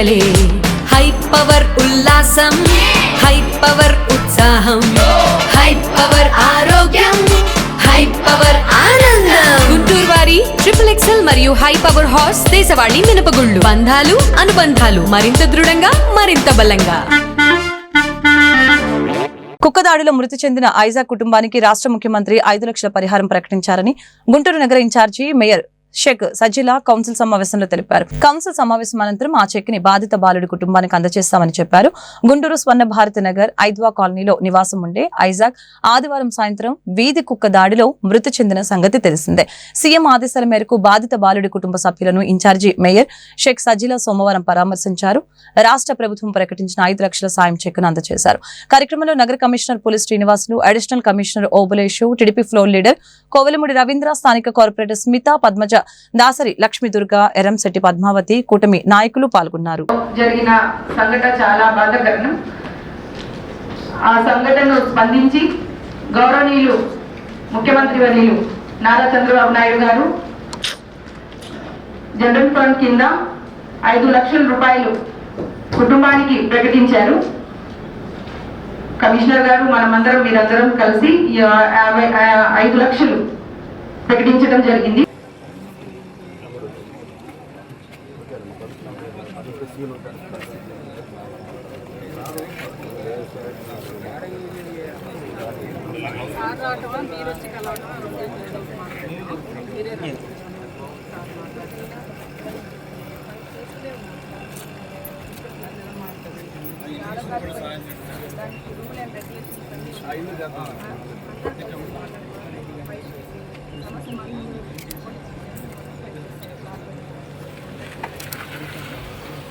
పండగలే high power ఉల్లాసం high power ఉత్సాహం high power ఆరోగ్యం హై పవర్ ఆనందం గుంటూరు వారి XXL మరియు హై పవర్ హార్స్ దేశవాళీ మినపగుళ్ళు బంధాలు అనుబంధాలు మరింత దృఢంగా మరింత బలంగా. కుక్కదాడిలో మృతి చెందిన ఐజాక్ కుటుంబానికి రాష్ట్ర ముఖ్యమంత్రి 5 లక్షల పరిహారం ప్రకటించారని గుంటూరు నగర incharge mayor Sheikh Sajila council సమావేశంలో తెలిపారు. కౌన్సిల్ సమావేశం అనంతరం ఆ చెక్ ని బాధిత బాలుడి కుటుంబానికి అందజేస్తామని చెప్పారు. గుంటూరు స్వర్ణ భారతి నగర్ ఐద్వా కాలనీలో నివాసం ఉండే ఐజాక్ ఆదివారం సాయంత్రం వీధి కుక్క దాడిలో మృతి చెందిన సంగతి తెలిసిందే. సీఎం ఆదేశాల మేరకు బాధిత బాలుడి కుటుంబ సభ్యులను ఇన్ఛార్జి మేయర్ షేక్ సజిలా సోమవారం పరామర్శించారు. రాష్ట్ర ప్రభుత్వం ప్రకటించిన 5 లక్షల సాయం చెక్కును అందజేశారు. కార్యక్రమంలో నగర commissioner police Srinivasulu, additional commissioner Obulesu, TDP floor leader Kovelamudi Ravindra, స్థానిక కార్పొరేటర్ స్మిత, పద్మజ, దాసరి లక్ష్మీ దుర్గా, ఎరంశెట్టి పద్మావతి, కూటమి నాయకులు పాల్గొన్నారు. జరిగిన సంఘటన చాలా బాధాకరం. ఆ సంఘటనను స్పందించి గౌరవనీయులు ముఖ్యమంత్రి వర్యులు నారా చంద్రబాబు నాయుడు గారు జనరల్ ఫండ్ కింద 5 లక్షల రూపాయలు కుటుంబానికి ప్రకటించారు. కమిషనర్ గారు మనమందరం మీరందరం కలిసి 5 లక్షలు ప్రకటించడం జరిగింది.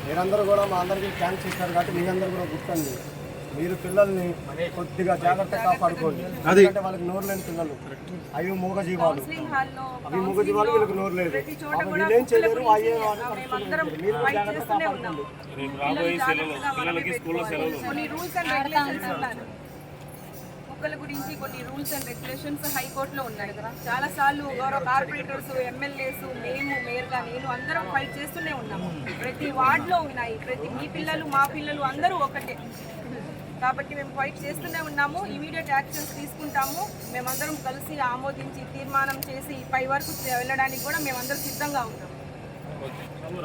మీరందరూ కూడా మా అందరికీ థ్యాంక్స్ ఇస్తారు కాబట్టి మీరందరూ కూడా గుర్తండి. మీరు పిల్లల్ని కొద్దిగా జాగ్రత్తగా కాపాడుకోండి. ఎందుకంటే వాళ్ళకి నోరు లేని పిల్లలు, అవి మూగజీవాలు, వీళ్ళకి నోరు లేదు. వీళ్ళేం చేయలేరు. అయ్యే మీరు జాగ్రత్తగా కాపాడుకోండి. కుక్కల గురించి కొన్ని రూల్స్ అండ్ రెగ్యులేషన్స్ హైకోర్టులో ఉన్నాయి కదా. చాలా సార్లు గౌరవ కార్పొరేటర్స్, ఎమ్మెల్యేస్, మేము మేయర్గా నేను అందరం ఫైట్ చేస్తూనే ఉన్నాము. ప్రతి వార్డులో ఉన్నాయి. మీ పిల్లలు మా పిల్లలు అందరూ ఒకటే కాబట్టి మేము ఫైట్ చేస్తూనే ఉన్నాము. ఇమీడియట్ యాక్షన్స్ తీసుకుంటాము. మేమందరం కలిసి ఆమోదించి తీర్మానం చేసి పై వరకు వెళ్ళడానికి కూడా మేమందరం సిద్ధంగా ఉన్నాము.